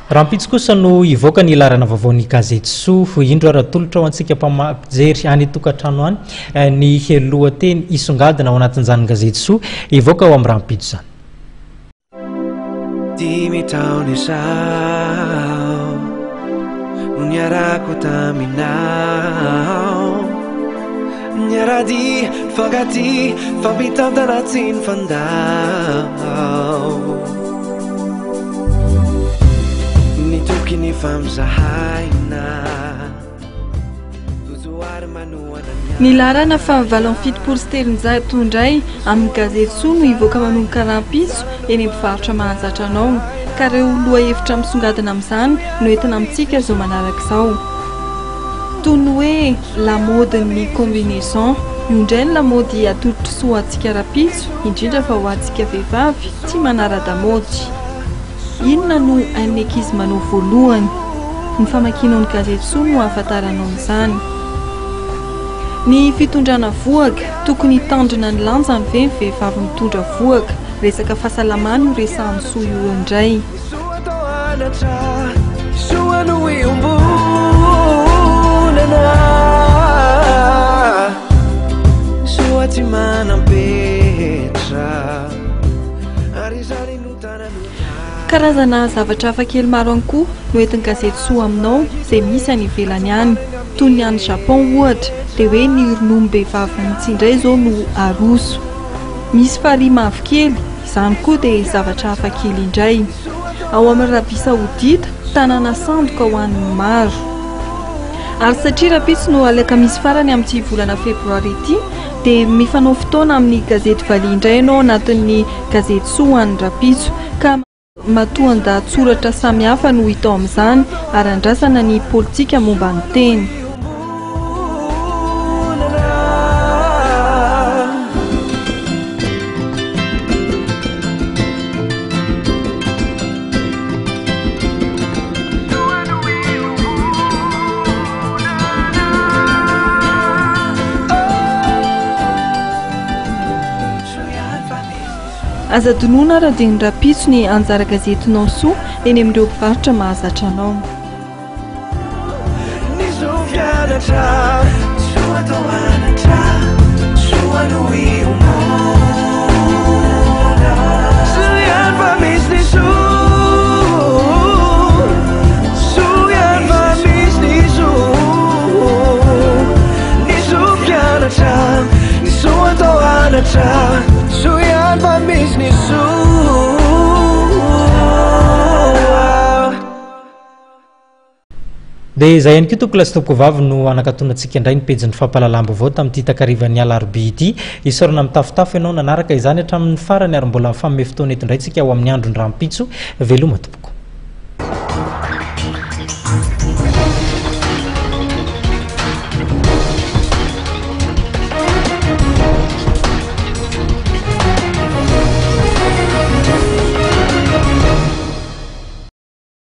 Rampitso kosa no ivoaka ny ilarana vavaon'ny gazety Soa indro aratolotra ho antsika mpampijery any tokantrano any ny lohateny isongadina ao anatin'izany gazety Soa ivoaka ao amin'ny Rampitso zany. Dimy taona izao no niarako taminao, niarady fangaty fampitantana tsy ny fandao, nitoky ny famzahaina tozoary manoana nilarana fa valon fitopolo sy telonjato indray amin'ny gazety Soa no ivoaka manomboka Rampitso eny mpivarotra mahazatra anao ka ireo loha hevitra misongadina amin'izany no entina amintsika izao manaraka izao. Toy ny hoe lamôdin'ny combinaison io indray ny lamaody atolotro soa ho antsika Rampitso indrindra fa ho antsika vehivavy tsy manara-damaody. Inona no an'ny ankizy manao voalohany? Ny famakiana ny gazety Soa no ahafantaranao izany. Ny fitondrana voaka tokony tandrina ny lanjany ve ny vehivavy mitondra voaka, resaka fahasalamana io resahan'ny Soa io indray. Karazana zavatra hafakely maro ihany koa no entin'ny gazety Soa aminao izay misy any ivelany any, toy ny any Japon ohatra dia hoe ny rononom-behivavy mitsindray izao no aroso. Misy farihy mavokely, izany koa dia zavatra hafakely indray. Ao amin'ny Arabia Saodita tanàna sandoka ho an'ny maro. Ary satria Rampitso no alakamisy farany amin'ity volana febroary ity dia mifanao fotoana amin'ny gazety Valiha indray ianao anatin'ny gazety Soa an'ny Rampitso ka matoan-dahatsoratra samihafa no hita amin'izany ary andrasana ny politika momba ny teny. Aza donona raha dia ny Rampitso ny anjara gazetinao Soa eny amin'ireo mpivarotra mahazatra anao. Dia izay ihany koa toko lasitoko vavy no anakatonantsika indray ny pejin'ny fampahalalam-baovao tamin'ity takarivan'ny alarobia ity. Isorana amin'ny tafotafo ianao nanaraka izany hatramin'ny farany ary mbola famefotoana eto indray tsika ao amin'ny andron'ny Rampitso veloma tompoko.